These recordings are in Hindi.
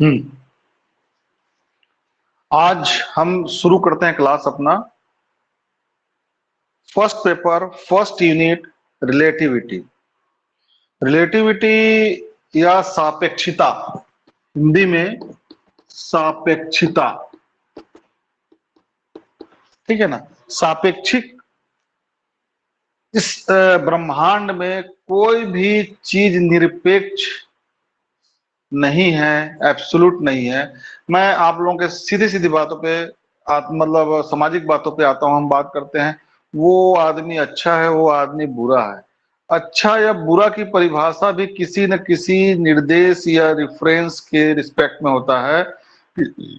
हम्म। आज हम शुरू करते हैं क्लास अपना first paper, first unit, relativity. Relativity या सापेक्षिता, हिंदी में सापेक्षिता, ठीक है ना। सापेक्षिक, इस ब्रह्मांड में कोई भी चीज निरपेक्ष नहीं है, एब्सोल्यूट नहीं है। मैं आप लोगों के सीधी सीधी बातों पे मतलब सामाजिक बातों पे आता हूं। हम बात करते हैं वो आदमी अच्छा है, वो आदमी बुरा है। अच्छा या बुरा की परिभाषा भी किसी न किसी निर्देश या रिफरेंस के रिस्पेक्ट में होता है।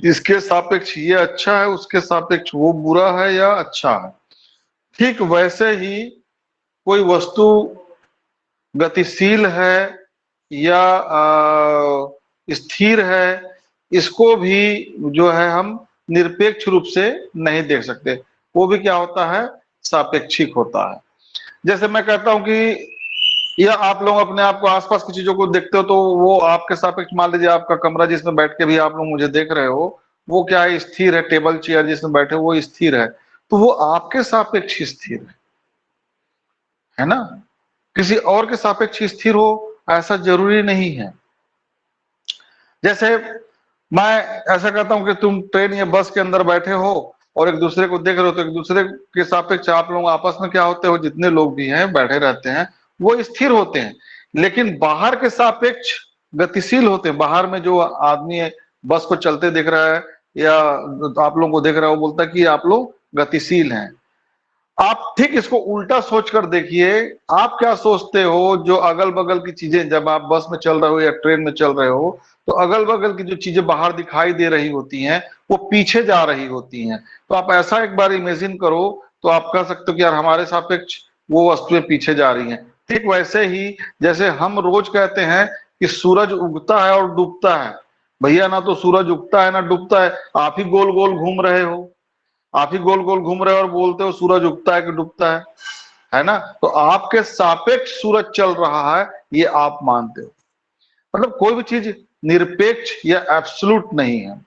इसके सापेक्ष ये अच्छा है, उसके सापेक्ष वो बुरा है या अच्छा है। ठीक वैसे ही कोई वस्तु गतिशील है या स्थिर है, इसको भी जो है हम निरपेक्ष रूप से नहीं देख सकते। वो भी क्या होता है, सापेक्षिक होता है। जैसे मैं कहता हूं कि या आप लोग अपने आप को आसपास की चीजों को देखते हो तो वो आपके सापेक्ष, मान लीजिए आपका कमरा जिसमें बैठ के भी आप लोग मुझे देख रहे हो, वो क्या है, स्थिर है। टेबल चेयर जिसमें बैठे हो वो स्थिर है, तो वो आपके सापेक्ष स्थिर है ना। किसी और के सापेक्ष स्थिर हो ऐसा जरूरी नहीं है। जैसे मैं ऐसा कहता हूं कि तुम ट्रेन या बस के अंदर बैठे हो और एक दूसरे को देख रहे हो, तो एक दूसरे के सापेक्ष आप लोग आपस में क्या होते हो, जितने लोग भी हैं बैठे रहते हैं वो स्थिर होते हैं, लेकिन बाहर के सापेक्ष गतिशील होते हैं। बाहर में जो आदमी बस को चलते देख रहा है या आप लोगों को देख रहा है, वो बोलता है कि आप लोग गतिशील हैं। आप ठीक इसको उल्टा सोच कर देखिए। आप क्या सोचते हो, जो अगल बगल की चीजें, जब आप बस में चल रहे हो या ट्रेन में चल रहे हो, तो अगल बगल की जो चीजें बाहर दिखाई दे रही होती हैं वो पीछे जा रही होती हैं। तो आप ऐसा एक बार इमेजिन करो, तो आप कह सकते हो कि यार हमारे सापेक्ष वो वस्तुएं पीछे जा रही हैं। ठीक वैसे ही जैसे हम रोज कहते हैं कि सूरज उगता है और डूबता है। भैया ना तो सूरज उगता है ना डूबता है, आप ही गोल गोल घूम रहे हो। आप ही गोल गोल घूम रहे हो और बोलते हो सूरज उगता है कि डूबता है ना। तो आपके सापेक्ष सूरज चल रहा है, ये आप मानते हो। मतलब कोई भी चीज निरपेक्ष या एब्सोल्यूट नहीं है।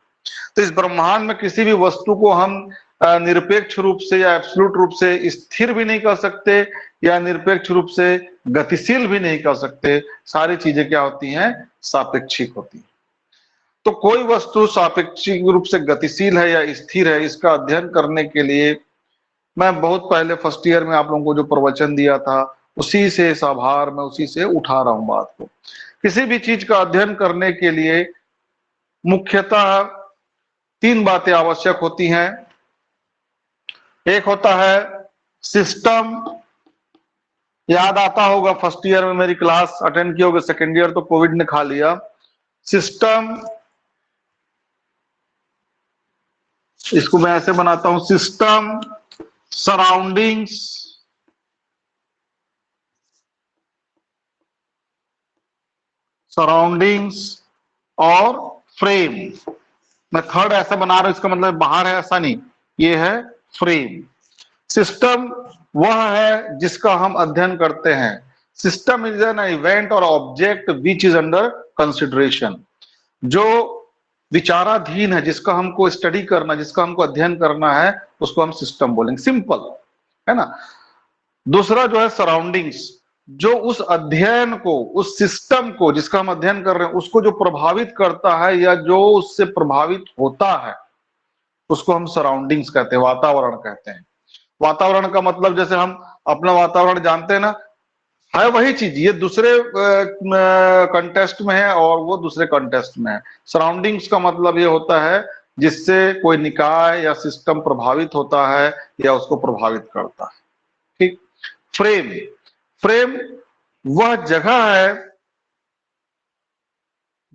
तो इस ब्रह्मांड में किसी भी वस्तु को हम निरपेक्ष रूप से या एब्सोल्यूट रूप से स्थिर भी नहीं कर सकते या निरपेक्ष रूप से गतिशील भी नहीं कर सकते। सारी चीजें क्या होती हैं, सापेक्षिक होती हैं। तो कोई वस्तु सापेक्षिक रूप से गतिशील है या स्थिर है, इसका अध्ययन करने के लिए मैं बहुत पहले फर्स्ट ईयर में आप लोगों को जो प्रवचन दिया था, उसी से इस आभार में उसी से उठा रहा हूं बात को। किसी भी चीज का अध्ययन करने के लिए मुख्यतः तीन बातें आवश्यक होती हैं। एक होता है सिस्टम। याद आता होगा फर्स्ट ईयर में मेरी क्लास अटेंड की होगी, सेकेंड ईयर तो कोविड ने खा लिया। सिस्टम, इसको मैं ऐसे बनाता हूं, सिस्टम, सराउंडिंग्स, सराउंडिंग्स और फ्रेम। मैं थर्ड ऐसा बना रहा हूं, इसका मतलब बाहर है ऐसा नहीं, ये है फ्रेम। सिस्टम वह है जिसका हम अध्ययन करते हैं। सिस्टम इज एन इवेंट और object which is under consideration. जो विचाराधीन है, जिसका हमको स्टडी करना, जिसका हमको अध्ययन करना है, उसको हम सिस्टम बोलेंगे। सिंपल है ना। दूसरा जो है सराउंडिंग्स, जो उस अध्ययन को, उस सिस्टम को जिसका हम अध्ययन कर रहे हैं, उसको जो प्रभावित करता है या जो उससे प्रभावित होता है, उसको हम सराउंडिंग्स कहते हैं, वातावरण कहते हैं। वातावरण का मतलब जैसे हम अपना वातावरण जानते हैं ना, है वही चीज, ये दूसरे कंटेस्ट में है और वो दूसरे कंटेस्ट में है। सराउंडिंग्स का मतलब ये होता है जिससे कोई निकाय या सिस्टम प्रभावित होता है या उसको प्रभावित करता है। ठीक। फ्रेम, फ्रेम वह जगह है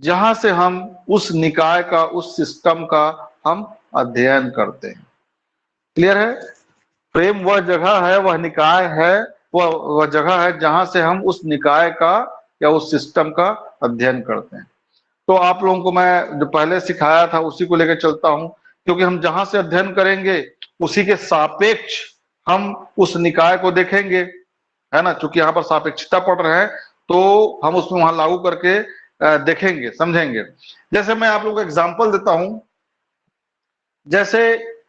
जहां से हम उस निकाय का, उस सिस्टम का हम अध्ययन करते हैं। क्लियर है। फ्रेम वह जगह है, वह निकाय है, वह जगह है जहां से हम उस निकाय का या उस सिस्टम का अध्ययन करते हैं। तो आप लोगों को मैं जो पहले सिखाया था उसी को लेकर चलता हूं, क्योंकि हम जहां से अध्ययन करेंगे उसी के सापेक्ष हम उस निकाय को देखेंगे, है ना। चूंकि यहाँ पर सापेक्षता पढ़ रहे हैं तो हम उसमें वहां लागू करके देखेंगे, समझेंगे। जैसे मैं आप लोगों को एग्जांपल देता हूं, जैसे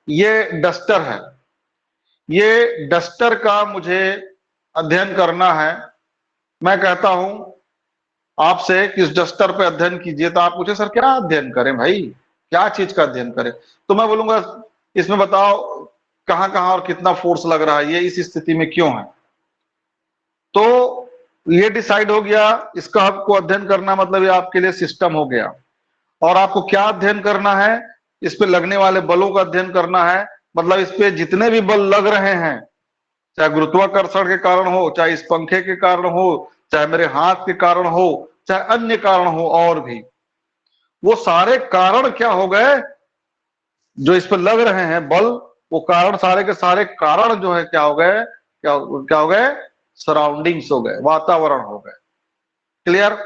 ये डस्टर है, ये डस्टर का मुझे अध्ययन करना है। मैं कहता हूं आपसे कि इस डस्टर पे अध्ययन कीजिए, तो आप पूछे सर क्या अध्ययन करें भाई, क्या चीज का अध्ययन करें? तो मैं बोलूंगा इसमें बताओ कहां कहां और कितना फोर्स लग रहा है, ये इस स्थिति में क्यों है। तो ये डिसाइड हो गया, इसका आपको अध्ययन करना मतलब ये आपके लिए सिस्टम हो गया। और आपको क्या अध्ययन करना है, इस पे लगने वाले बलों का अध्ययन करना है। मतलब इस पे जितने भी बल लग रहे हैं, चाहे गुरुत्वाकर्षण के कारण हो, चाहे इस पंखे के कारण हो, चाहे मेरे हाथ के कारण हो, चाहे अन्य कारण हो, और भी वो सारे कारण क्या हो गए जो इस पर लग रहे हैं बल, वो कारण सारे के सारे कारण जो है क्या हो गए, क्या हो गए, सराउंडिंग्स हो गए, वातावरण हो गए। क्लियर?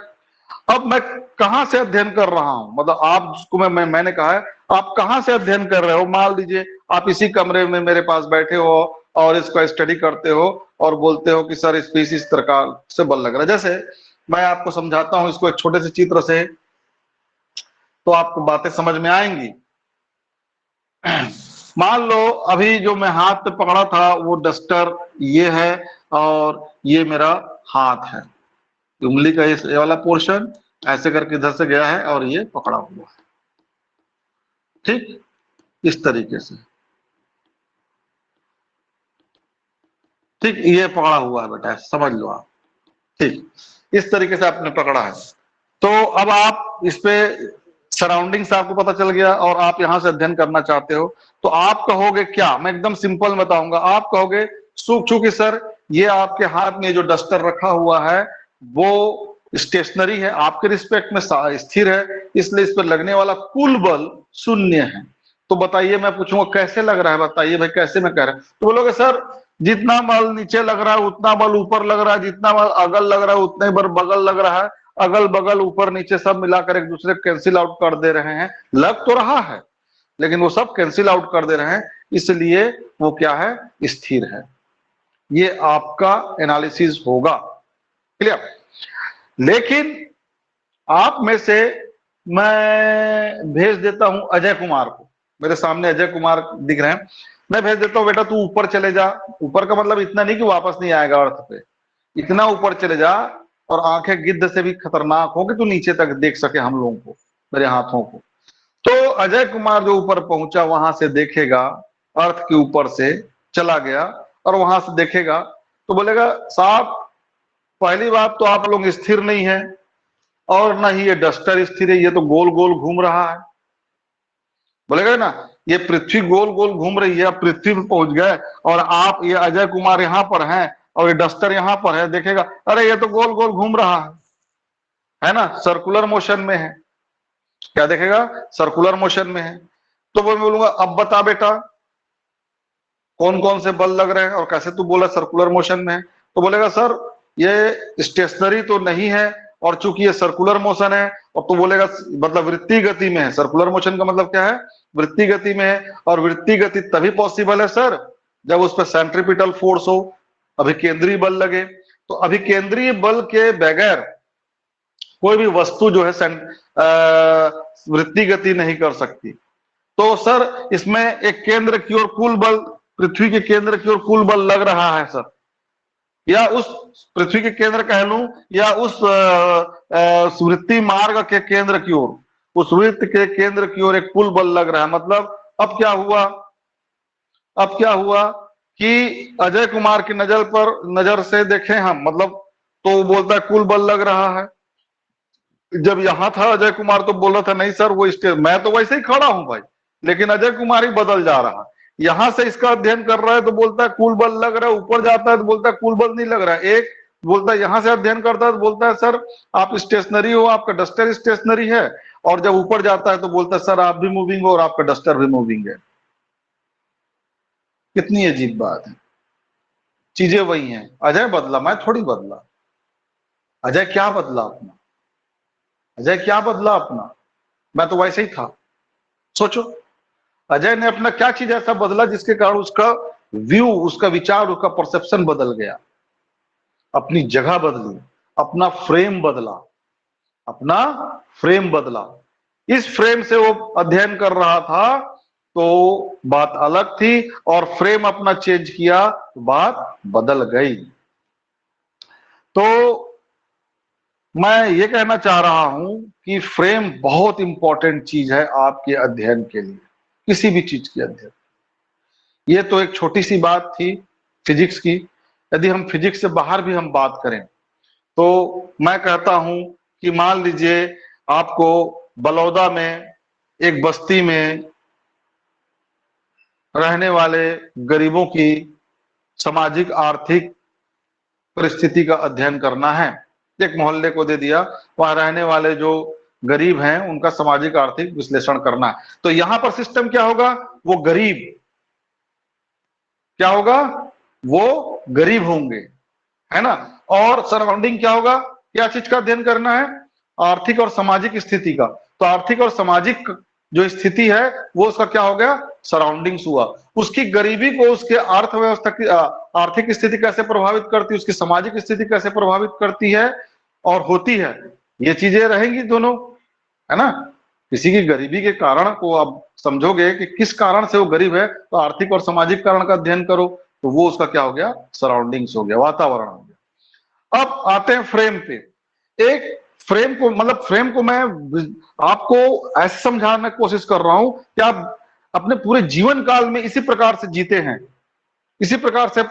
अब मैं कहां से अध्ययन कर रहा हूं, मतलब आप जिसको मैंने कहा है आप कहां से अध्ययन कर रहे हो। मान लीजिए आप इसी कमरे में मेरे पास बैठे हो और इसका स्टडी करते हो और बोलते हो कि सर इस प्रकार से बल लग रहा है। जैसे मैं आपको समझाता हूं इसको एक छोटे से चित्र से, तो आपको बातें समझ में आएंगी। मान लो अभी जो मैं हाथ पे पकड़ा था वो डस्टर ये है और ये मेरा हाथ है, उंगली का ये वाला पोर्शन ऐसे करके इधर से गया है और ये पकड़ा हुआ है, ठीक, इस तरीके से, ठीक, ये पकड़ा हुआ है बेटा, समझ लो आप, ठीक, इस तरीके से आपने पकड़ा है। तो अब आप इस पे सराउंडिंग्स आपको पता चल गया और आप यहां से अध्ययन करना चाहते हो, तो आप कहोगे क्या, मैं एकदम सिंपल बताऊंगा, आप कहोगे चूंकि सर ये आपके हाथ में जो डस्टर रखा हुआ है वो स्टेशनरी है, आपके रिस्पेक्ट में स्थिर है, इसलिए इस पर लगने वाला कुल बल शून्य है। तो बताइए, मैं पूछूंगा कैसे लग रहा है, बताइए भाई कैसे मैं कह रहा हूं, तो बोलोगे सर जितना बल नीचे लग रहा है उतना बल ऊपर लग रहा है, जितना बल अगल लग रहा है उतना ही बल बगल लग रहा है, अगल बगल ऊपर नीचे सब मिलाकर एक दूसरे कैंसिल आउट कर दे रहे हैं। लग तो रहा है लेकिन वो सब कैंसिल आउट कर दे रहे हैं, इसलिए वो क्या है, स्थिर है। ये आपका एनालिसिस होगा। क्लियर? लेकिन आप में से मैं भेज देता हूं अजय कुमार को, मेरे सामने अजय कुमार दिख रहे हैं, मैं भेज देता हूं बेटा तू ऊपर चले जा, ऊपर का मतलब इतना नहीं कि वापस नहीं आएगा अर्थ पे, इतना ऊपर चले जा और आंखें गिद्ध से भी खतरनाक हो कि तू नीचे तक देख सके हम लोगों को, मेरे हाथों को। तो अजय कुमार जो ऊपर पहुंचा वहां से देखेगा, अर्थ के ऊपर से चला गया और वहां से देखेगा तो बोलेगा साहब पहली बात तो आप लोग स्थिर नहीं है और ना ही ये डस्टर स्थिर है, ये तो गोल गोल घूम रहा है। बोलेगा ना ये पृथ्वी गोल गोल घूम रही है, अब पृथ्वी पे पहुंच गए और आप ये अजय कुमार यहां पर हैं और ये डस्टर यहां पर है, देखेगा अरे ये तो गोल गोल घूम रहा है ना, सर्कुलर मोशन में है। क्या देखेगा, सर्कुलर मोशन में है। तो वो मैं बोलूंगा अब बता बेटा कौन कौन से बल लग रहे हैं और कैसे तू बोला सर्कुलर मोशन में है। तो बोलेगा सर ये स्टेशनरी तो नहीं है और चूंकि ये सर्कुलर मोशन है, और तो बोलेगा मतलब वृत्तीय गति में है। सर्कुलर मोशन का मतलब क्या है, वृत्तीय गति में है, और वृत्तीय गति तभी पॉसिबल है सर जब उस पर सेंट्रीपिटल फोर्स हो, अभिकेंद्रीय बल लगे। तो अभिकेंद्रीय बल के बगैर कोई भी वस्तु जो है वृत्तीय गति नहीं कर सकती। तो सर इसमें एक केंद्र की ओर कुल बल, पृथ्वी के केंद्र की ओर कुल बल लग रहा है सर, या उस पृथ्वी के केंद्र कह लूं या उस वृत्तीय मार्ग के केंद्र की ओर, उस वृत्त के केंद्र की ओर एक कुल बल लग रहा है। मतलब अब क्या हुआ, अब क्या हुआ कि अजय कुमार की नजर से देखें हम, मतलब तो बोलता है कुल बल लग रहा है। जब यहां था अजय कुमार तो बोल रहा था नहीं सर वो मैं तो वैसे ही खड़ा हूं भाई, लेकिन अजय कुमार ही बदल जा रहा है। यहां से इसका अध्ययन कर रहा है तो बोलता है कुल बल लग रहा है, ऊपर जाता है तो बोलता है कुल बल नहीं लग रहा है। एक बोलता है यहां से अध्ययन करता है तो बोलता है सर आप स्टेशनरी हो, आपका डस्टर स्टेशनरी है, और जब ऊपर जाता है तो बोलता है सर आप भी मूविंग हो और आपका डस्टर भी मूविंग है। कितनी अजीब बात है, चीजें वही हैं, अजय बदला मैं थोड़ी बदला। अजय क्या बदला अपना, अजय क्या बदला अपना, मैं तो वैसे ही था। सोचो अजय ने अपना क्या चीज ऐसा बदला जिसके कारण उसका व्यू, उसका विचार, उसका परसेप्शन बदल गया, अपनी जगह बदली, अपना फ्रेम बदला। अपना फ्रेम बदला। इस फ्रेम से वो अध्ययन कर रहा था तो बात अलग थी, और फ्रेम अपना चेंज किया तो बात बदल गई। तो मैं ये कहना चाह रहा हूं कि फ्रेम बहुत इंपॉर्टेंट चीज है आपके अध्ययन के लिए, किसी भी चीज के अध्ययन। ये तो एक छोटी सी बात थी फिजिक्स की। यदि हम फिजिक्स से बाहर भी हम बात करें तो मैं कहता हूं कि मान लीजिए आपको बलौदा में एक बस्ती में रहने वाले गरीबों की सामाजिक आर्थिक परिस्थिति का अध्ययन करना है। एक मोहल्ले को दे दिया, वहां रहने वाले जो गरीब हैं उनका सामाजिक आर्थिक विश्लेषण करना है। तो यहां पर सिस्टम क्या होगा, वो गरीब क्या होगा, वो गरीब होंगे, है ना। और सराउंडिंग क्या होगा, क्या चीज का अध्ययन करना है, आर्थिक और सामाजिक स्थिति का। तो आर्थिक और सामाजिक जो स्थिति है वो उसका क्या हो गया, सराउंडिंग्स हुआ। उसकी गरीबी को उसके अर्थव्यवस्था की आर्थिक स्थिति कैसे प्रभावित करती है, उसकी सामाजिक स्थिति कैसे प्रभावित करती है और होती है, ये चीजें रहेंगी दोनों, है ना। किसी की गरीबी के कारण को आप समझोगे कि किस कारण से वो गरीब है, तो आर्थिक और सामाजिक कारण का अध्ययन करो, तो वो उसका क्या हो गया, सराउंडिंग्स हो गया, वातावरण हो गया। अब आते हैं फ्रेम पे। एक फ्रेम को मतलब फ्रेम को मैं आपको ऐसे समझाने की कोशिश कर रहा हूं कि आप अपने पूरे जीवन काल में इसी प्रकार से जीते हैं, इसी प्रकार से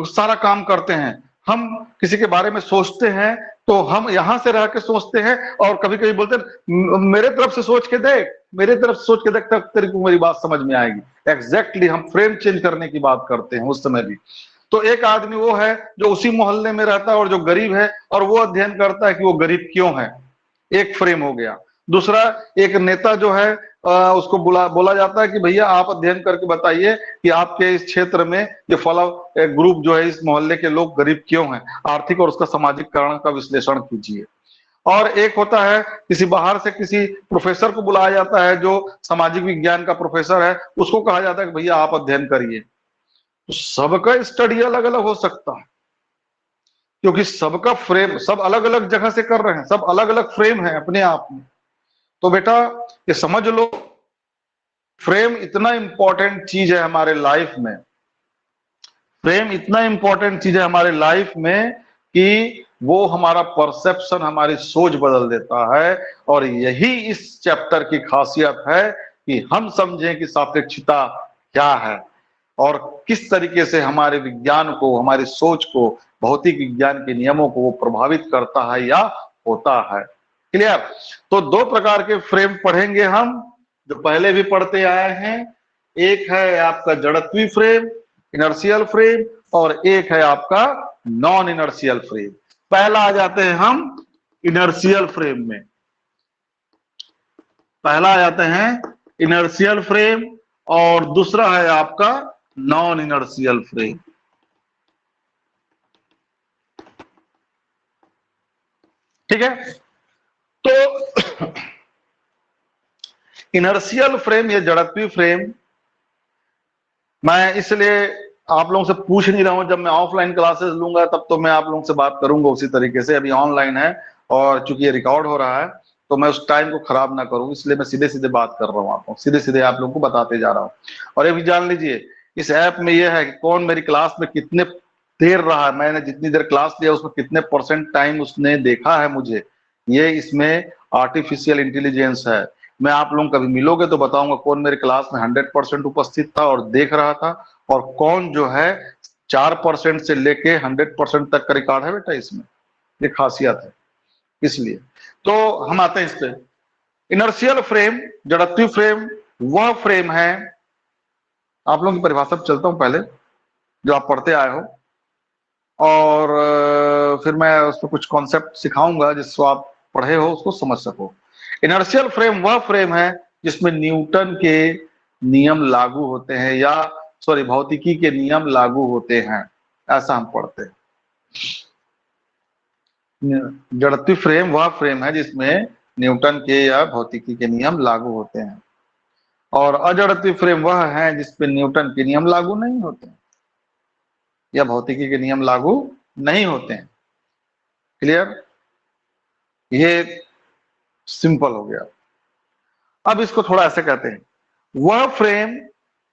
सारा काम करते हैं। हम किसी के बारे में सोचते हैं तो हम यहां से रह के सोचते हैं, और कभी कभी बोलते हैं मेरे तरफ से सोच के देख, मेरे तरफ से सोच के देख, तब तेरे को मेरी बात समझ में आएगी। एग्जैक्टली हम फ्रेम चेंज करने की बात करते हैं उस समय भी। तो एक आदमी वो है जो उसी मोहल्ले में रहता है और जो गरीब है, और वो अध्ययन करता है कि वो गरीब क्यों है, एक फ्रेम हो गया। दूसरा, एक नेता जो है उसको बोला जाता है कि भैया आप अध्ययन करके बताइए कि आपके इस क्षेत्र में ये फला ग्रुप जो है, इस मोहल्ले के लोग गरीब क्यों हैं, आर्थिक और उसका सामाजिक कारण का विश्लेषण कीजिए। और एक होता है किसी बाहर से किसी प्रोफेसर को बुलाया जाता है जो सामाजिक विज्ञान का प्रोफेसर है, उसको कहा जाता है कि भैया आप अध्ययन करिए। तो सबका स्टडी अलग अलग हो सकता है, क्योंकि सबका फ्रेम, सब अलग अलग जगह से कर रहे हैं, सब अलग अलग फ्रेम है अपने आप में। तो बेटा ये समझ लो, फ्रेम इतना इंपॉर्टेंट चीज है हमारे लाइफ में, फ्रेम इतना इंपॉर्टेंट चीज है हमारे लाइफ में कि वो हमारा परसेप्शन, हमारी सोच बदल देता है। और यही इस चैप्टर की खासियत है कि हम समझें कि सापेक्षता क्या है और किस तरीके से हमारे विज्ञान को, हमारी सोच को, भौतिक विज्ञान के नियमों को वो प्रभावित करता है या होता है। क्लियर। तो दो प्रकार के फ्रेम पढ़ेंगे हम, जो पहले भी पढ़ते आए हैं। एक है आपका जड़त्वीय फ्रेम, इनर्शियल फ्रेम, और एक है आपका नॉन इनर्शियल फ्रेम। पहला आ जाते हैं हम इनर्शियल फ्रेम में, पहला आ जाते हैं इनर्शियल फ्रेम, और दूसरा है आपका नॉन इनर्शियल फ्रेम। ठीक है। तो इनर्शियल फ्रेम या जड़त्वीय फ्रेम मैं इसलिए आप लोगों से पूछ नहीं रहा हूं, जब मैं ऑफलाइन क्लासेस लूंगा तब तो मैं आप लोगों से बात करूंगा उसी तरीके से। अभी ऑनलाइन है और चूंकि ये रिकॉर्ड हो रहा है तो मैं उस टाइम को खराब ना करूं, इसलिए मैं सीधे सीधे बात कर रहा हूं, आपको सीधे सीधे आप लोगों को बताते जा रहा हूं। और ये भी जान लीजिए, इस ऐप में यह है कि कौन मेरी क्लास में कितने देर रहा है, मैंने जितनी देर क्लास लिया उसमें कितने % टाइम उसने देखा है मुझे, ये इसमें आर्टिफिशियल इंटेलिजेंस है। मैं आप लोग कभी मिलोगे तो बताऊंगा कौन मेरे क्लास में 100% उपस्थित था और देख रहा था, और कौन जो है 4% से लेके 100% तक का रिकॉर्ड है बेटा इसमें, ये खासियत है। इसलिए तो हम आते हैं इस पे। इनर्शियल फ्रेम, जड़त्वीय फ्रेम, वह फ्रेम है, आप लोगों की परिभाषा पर चलता हूं पहले, जो आप पढ़ते आए हो, और फिर मैं उस पर कुछ कॉन्सेप्ट सिखाऊंगा जिसको आप पढ़े हो उसको समझ सको। इनर्शियल फ्रेम वह फ्रेम है जिसमें न्यूटन के नियम लागू होते हैं, या सॉरी भौतिकी के नियम लागू होते हैं, ऐसा हम पढ़ते हैं। जड़त्वीय फ्रेम वह फ्रेम है जिसमें न्यूटन के या भौतिकी के नियम लागू होते हैं, और अजड़त्वीय फ्रेम वह है जिसपे न्यूटन के नियम लागू नहीं होते हैं या भौतिकी के नियम लागू नहीं होते हैं। क्लियर। ये सिंपल हो गया। अब इसको थोड़ा ऐसे कहते हैं, वह फ्रेम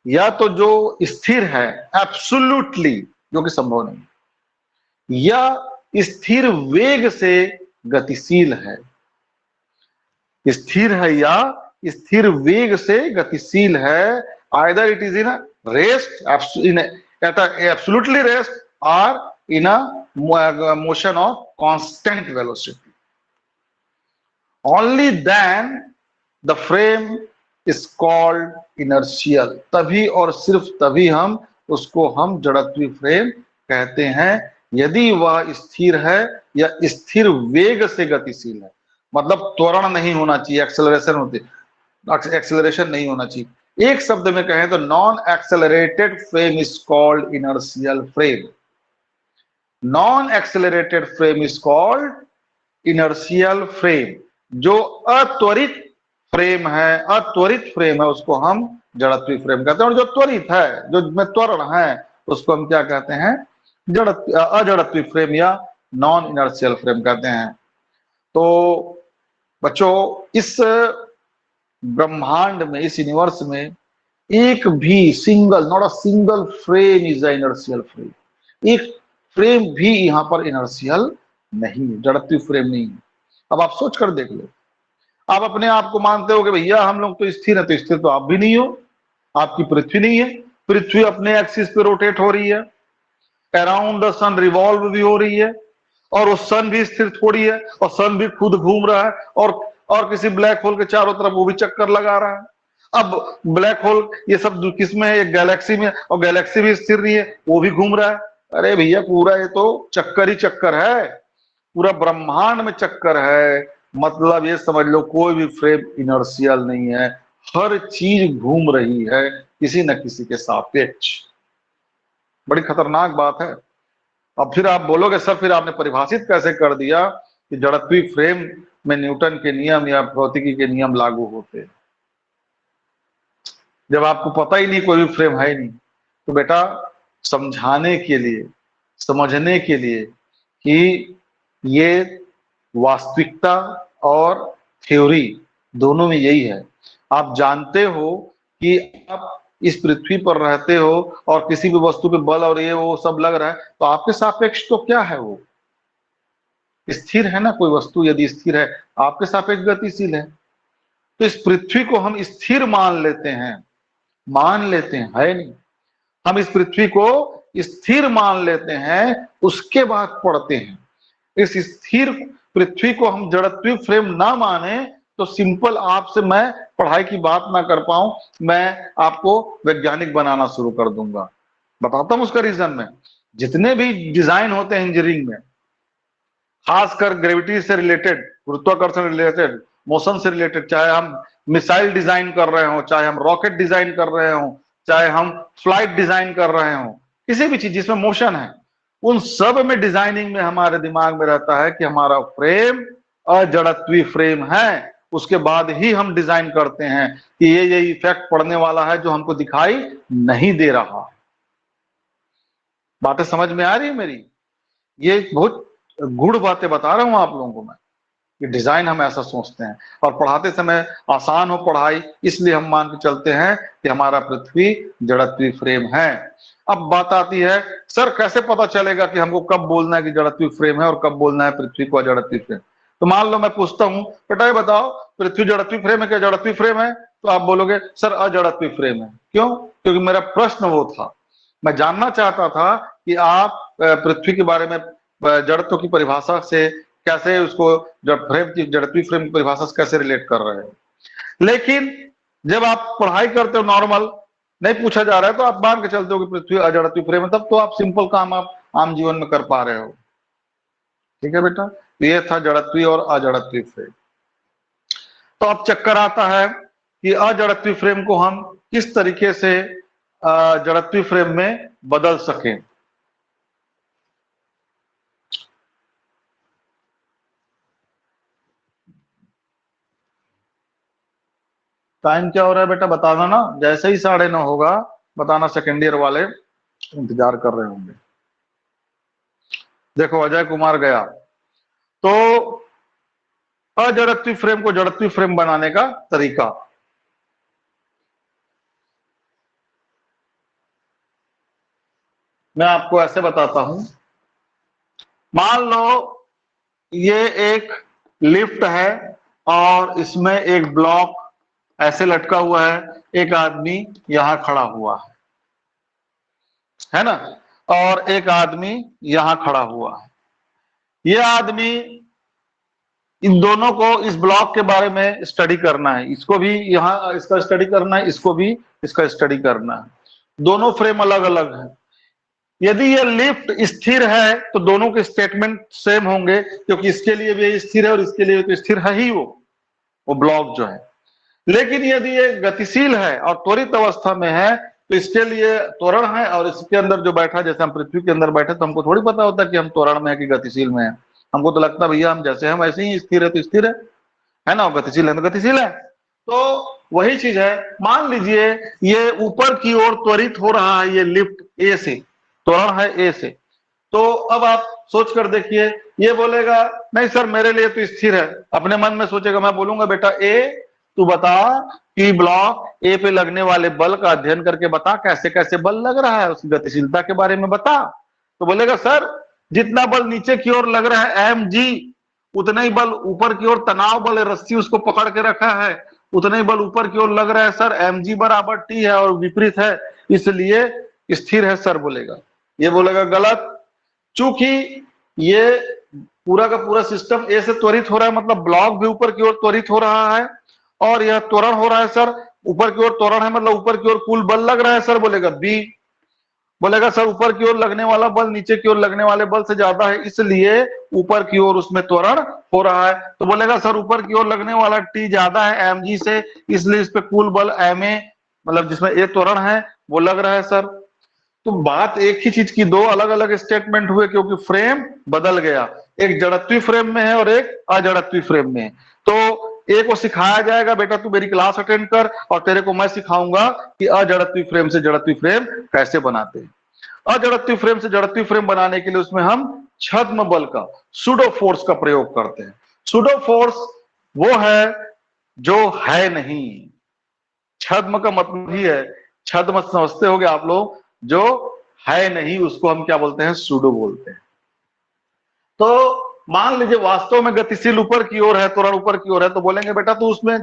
या तो जो स्थिर है एब्सोल्युटली, जो कि संभव नहीं, या स्थिर वेग से गतिशील है। स्थिर है या स्थिर वेग से गतिशील है। Either it is in a rest, in absolutely rest, और in a motion of constant velocity. Only then the frame is called inertial. तभी और सिर्फ तभी हम उसको हम जड़त्वीय फ्रेम कहते हैं, यदि वह स्थिर है या स्थिर वेग से गतिशील है। मतलब त्वरण नहीं होना चाहिए, एक्सेलरेशन नहीं होना चाहिए। एक शब्द में कहें तो non accelerated frame is called inertial frame. Non accelerated frame is called inertial frame. जो अत्वरित फ्रेम है, अत्वरित फ्रेम है, उसको हम जड़त्वीय फ्रेम कहते हैं। और जो त्वरित है, जो में त्वरण है, उसको हम क्या कहते हैं? अजड़त्वीय फ्रेम या नॉन इनर्शियल फ्रेम कहते हैं। तो बच्चों, इस ब्रह्मांड में, इस यूनिवर्स में एक भी single, not a single frame is a inertial frame. एक फ्रेम भी यहां पर इनर्शियल नहीं है, जड़त्वीय फ्रेम नहीं है। अब आप सोच कर देख लो, आप अपने आप को मानते हो कि भैया हम लोग तो स्थिर है, तो स्थिर तो आप भी नहीं हो। आपकी पृथ्वी नहीं है, पृथ्वी अपने एक्सिस पे रोटेट हो रही है, अराउंड द सन रिवॉल्व भी हो रही है, और वो सन भी स्थिर थोड़ी है, और सन भी खुद घूम रहा है, और किसी ब्लैक होल के चारों तरफ वो भी चक्कर लगा रहा है। अब ब्लैक होल ये सब किसमें है? एक गैलेक्सी में, और गैलेक्सी भी स्थिर नहीं है, वो भी घूम रहा है। अरे भैया, पूरा ये तो चक्कर ही चक्कर है, पूरा ब्रह्मांड में चक्कर है। मतलब ये समझ लो, कोई भी फ्रेम इनर्शियल नहीं है, हर चीज घूम रही है किसी न किसी के सापेक्ष। बड़ी खतरनाक बात है। अब फिर आप बोलोगे सर फिर आपने परिभाषित कैसे कर दिया कि जड़त्वीय फ्रेम में न्यूटन के नियम या भौतिकी के नियम लागू होते हैं, जब आपको पता ही नहीं, कोई भी फ्रेम है ही नहीं। तो बेटा, समझाने के लिए, समझने के लिए कि ये वास्तविकता और थ्योरी दोनों में यही है। आप जानते हो कि आप इस पृथ्वी पर रहते हो और किसी भी वस्तु पे बल और ये वो सब लग रहा है, तो आपके सापेक्ष तो क्या है? वो स्थिर है ना। कोई वस्तु यदि स्थिर है, आपके सापेक्ष गतिशील है। तो इस पृथ्वी को हम स्थिर मान लेते हैं, मान लेते हैं, है नहीं। हम इस पृथ्वी को स्थिर मान लेते हैं, उसके बाद पढ़ते हैं। इस स्थिर पृथ्वी को हम जड़त्वीय फ्रेम ना माने तो सिंपल आपसे मैं पढ़ाई की बात ना कर पाऊं, मैं आपको वैज्ञानिक बनाना शुरू कर दूंगा। बताता हूं उसका रीजन। में जितने भी डिजाइन होते हैं इंजीनियरिंग में, खासकर ग्रेविटी से रिलेटेड, गुरुत्वाकर्षण रिलेटेड, मोशन से रिलेटेड, चाहे हम मिसाइल डिजाइन कर रहे हो, चाहे हम रॉकेट डिजाइन कर रहे हो, चाहे हम फ्लाइट डिजाइन कर रहे हो, किसी भी चीज जिसमें मोशन है, उन सब में डिजाइनिंग में हमारे दिमाग में रहता है कि हमारा फ्रेम अजड़त्वीय फ्रेम है। उसके बाद ही हम डिजाइन करते हैं कि ये इफेक्ट पड़ने वाला है जो हमको दिखाई नहीं दे रहा। बातें समझ में आ रही है मेरी? ये बहुत गूढ़ बातें बता रहा हूं आप लोगों को मैं, कि डिजाइन हम ऐसा सोचते हैं, और पढ़ाते समय आसान हो पढ़ाई, इसलिए हम मान के चलते हैं कि हमारा पृथ्वी जड़त्वीय फ्रेम है। अब बात आती है, सर कैसे पता चलेगा कि हमको कब बोलना है कि जड़त्वीय फ्रेम है और कब बोलना है पृथ्वी को अजड़त्वीय फ्रेम? तो मान लो मैं पूछता हूं, बेटा ये बताओ, पृथ्वी जड़त्वीय फ्रेम है क्या जड़त्वीय फ्रेम है? तो आप बोलोगे सर अजड़त्वीय फ्रेम है। क्यों? क्योंकि मेरा प्रश्न वो था, मैं जानना चाहता था कि आप पृथ्वी के बारे में जड़त्व की परिभाषा से कैसे उसको, जब फ्रेम की जड़त्वीय फ्रेम की परिभाषा से कैसे रिलेट कर रहे हो। लेकिन जब आप पढ़ाई करते हो, नॉर्मल नहीं पूछा जा रहा है, तो आप मान के चलते हो कि पृथ्वी अजड़त्वीय फ्रेम है, तब तो आप सिंपल काम आप आम जीवन में कर पा रहे हो। ठीक है बेटा, तो ये था जड़त्वीय और अजड़त्वीय फ्रेम। तो अब चक्कर आता है कि अजड़त्वीय फ्रेम को हम किस तरीके से जड़त्वीय फ्रेम में बदल सकें। टाइम क्या हो रहा है बेटा, बताना ना। जैसे ही 9:30 होगा बताना, सेकेंड ईयर वाले इंतजार कर रहे होंगे। देखो अजय कुमार गया। तो अजड़त्वी फ्रेम को जड़त्वी फ्रेम बनाने का तरीका। मैं आपको ऐसे बताता हूं, मान लो ये एक लिफ्ट है और इसमें एक ब्लॉक ऐसे लटका हुआ है, एक आदमी यहां खड़ा हुआ है ना, और एक आदमी यहां खड़ा हुआ है। ये आदमी, इन दोनों को इस ब्लॉक के बारे में स्टडी करना है, इसको भी यहाँ इसका स्टडी करना है, इसको भी इसका स्टडी करना है। दोनों फ्रेम अलग अलग है। यदि ये लिफ्ट स्थिर है तो दोनों के स्टेटमेंट सेम होंगे, क्योंकि इसके लिए भी स्थिर है और इसके लिए तो स्थिर है ही वो ब्लॉक जो है। लेकिन यदि ये गतिशील है और त्वरित अवस्था में है तो इसके लिए त्वरण है, और इसके अंदर जो बैठा, जैसे हम पृथ्वी के अंदर बैठे तो हमको थोड़ी पता होता कि हम त्वरण में है कि गतिशील में है। हमको तो लगता है भैया हम जैसे हम ऐसे ही, स्थिर है तो स्थिर है ना, गतिशील है तो गतिशील है। तो वही चीज है, मान लीजिए ये ऊपर की ओर त्वरित हो रहा है, ये लिफ्ट ए से, त्वरण है ए से। तो अब आप सोच कर देखिए, ये बोलेगा नहीं सर मेरे लिए तो स्थिर है, अपने मन में सोचेगा, मैं बोलूंगा बेटा ए तू बता कि ब्लॉक ए पे लगने वाले बल का अध्ययन करके बता, कैसे कैसे बल लग रहा है, उसकी गतिशीलता के बारे में बता। तो बोलेगा सर जितना बल नीचे की ओर लग रहा है एम जी, उतना ही बल ऊपर की ओर तनाव बल है, रस्सी उसको पकड़ के रखा है, उतना ही बल ऊपर की ओर लग रहा है सर, एम जी बराबर टी है और विपरीत है, इसलिए स्थिर है सर बोलेगा। ये बोलेगा गलत, चूंकि ये पूरा का पूरा सिस्टम ए से त्वरित हो रहा है, मतलब ब्लॉक भी ऊपर की ओर त्वरित हो रहा है, और यह त्वरण हो रहा है सर, ऊपर की ओर त्वरण है मतलब ऊपर की ओर कुल बल लग रहा है सर, बोलेगा बी। बोलेगा सर ऊपर की ओर लगने वाला बल नीचे की ओर लगने वाले बल से ज्यादा है, इसलिए ऊपर की ओर उसमें त्वरण हो रहा है। तो बोलेगा सर ऊपर की ओर लगने वाला टी ज्यादा है एम जी से, इसलिए इस पे कुल बल एम ए, मतलब जिसमें ए त्वरण है वो लग रहा है सर। तो बात एक ही चीज की दो अलग अलग स्टेटमेंट हुए, क्योंकि फ्रेम बदल गया, एक जड़त्वी फ्रेम में है और एक अजड़त्वी फ्रेम में है। तो एक को सिखाया जाएगा, बेटा तू मेरी क्लास अटेंड कर और तेरे को मैं सिखाऊंगा कि अजड़त्वी फ्रेम से जड़त्वी फ्रेम कैसे बनाते हैं। अजड़त्वी फ्रेम से जड़त्वी फ्रेम बनाने के लिए उसमें हम छद्म बल का, सुडो फोर्स का प्रयोग करते हैं। सुडो फोर्स वो है जो है नहीं, छद्म का मतलब ही है, छद्म समझते होगे आप लोग, जो है नहीं उसको हम क्या बोलते हैं, सूडो बोलते हैं। तो मान लीजिए वास्तव में गतिशील ऊपर की ओर है, त्वरण ऊपर की ओर है, तो बोलेंगे बेटा तू उसमें,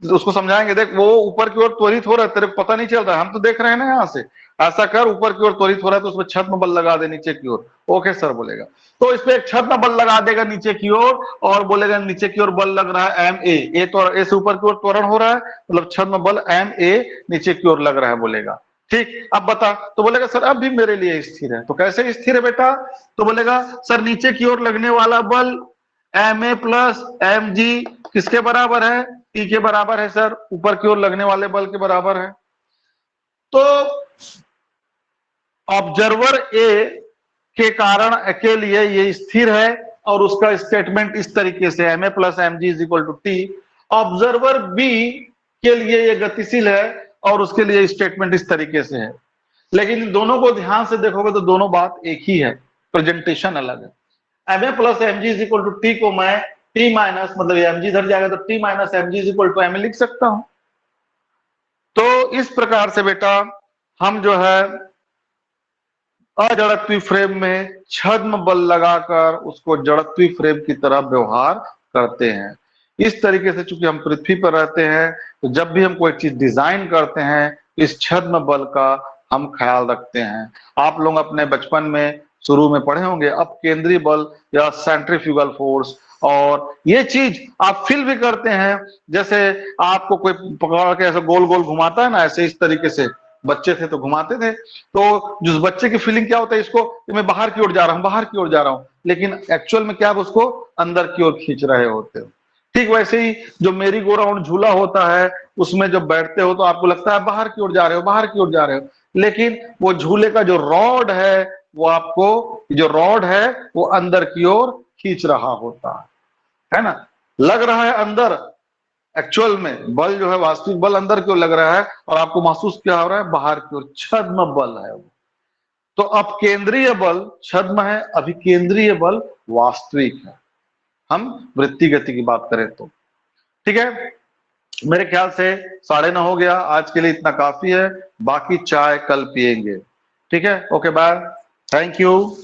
उसको समझाएंगे देख वो ऊपर की ओर त्वरित हो रहा है, तेरे को पता नहीं चल रहा है, हम तो देख रहे हैं ना यहाँ से, ऐसा कर ऊपर की ओर त्वरित हो रहा है तो उसमें छद्म बल लगा दे नीचे की ओर। ओके सर बोलेगा, तो इस पे एक छद्म बल लगा देगा नीचे की ओर, और बोलेगा नीचे की ओर बल लग रहा है एम ए तो ए से ऊपर की ओर त्वरण हो रहा है, मतलब छद्म बल एम ए नीचे की ओर लग रहा है बोलेगा। ठीक, अब बता, तो बोलेगा सर अब भी मेरे लिए स्थिर है। तो कैसे स्थिर है बेटा, तो बोलेगा सर नीचे की ओर लगने वाला बल M A plus M G किसके बराबर है, टी के बराबर है सर, ऊपर की ओर लगने वाले बल के बराबर है। तो ऑब्जर्वर ए के कारण के लिए ये स्थिर है, और उसका स्टेटमेंट इस तरीके से M A plus M G is equal to T. Observer B के लिए ये गतिशील है और उसके लिए स्टेटमेंट इस तरीके से है। लेकिन इन दोनों को ध्यान से देखोगे तो दोनों बात एक ही है, प्रेजेंटेशन अलग है। M A plus M G is equal to T को मैं टी माइनस, मतलब एम जी इधर जाएगा तो T minus M G is equal to M A लिख सकता हूं। तो इस प्रकार से बेटा हम जो है अजड़त्वी फ्रेम में छद्म बल लगाकर उसको जड़त्वी फ्रेम की तरह व्यवहार करते हैं। इस तरीके से चूंकि हम पृथ्वी पर रहते हैं तो जब भी हम कोई चीज डिजाइन करते हैं तो इस छद्म बल का हम ख्याल रखते हैं। आप लोग अपने बचपन में शुरू में पढ़े होंगे अब केंद्रीय बल या सेंट्रीफ्यूगल फोर्स, और ये चीज आप फील भी करते हैं, जैसे आपको कोई पकड़ के ऐसे गोल गोल घुमाता है ना, ऐसे इस तरीके से बच्चे थे तो घुमाते थे, तो जिस बच्चे की फीलिंग क्या होता है इसको कि मैं बाहर की ओर जा रहा हूं, बाहर की ओर जा रहा हूं, लेकिन एक्चुअल में क्या आप उसको अंदर की ओर खींच रहे होते हो। ठीक वैसे ही जो मेरी गो राउंड झूला होता है उसमें जब बैठते हो तो आपको लगता है बाहर की ओर जा रहे हो, बाहर की ओर जा रहे हो, लेकिन वो झूले का जो रॉड है वो आपको, जो रॉड है वो अंदर की ओर खींच रहा होता है ना, लग रहा है अंदर, एक्चुअल में बल जो है वास्तविक बल अंदर की ओर लग रहा है और आपको महसूस क्या हो रहा है, बाहर की ओर, छद्म बल है वो। तो अब केंद्रीय बल छद्म है, अभिकेंद्रीय बल वास्तविक है। हम वृत्ति गति की बात करें तो। ठीक है, मेरे ख्याल से 9:30 हो गया, आज के लिए इतना काफी है, बाकी चाय कल पिएंगे। ठीक है, ओके बाय, थैंक यू।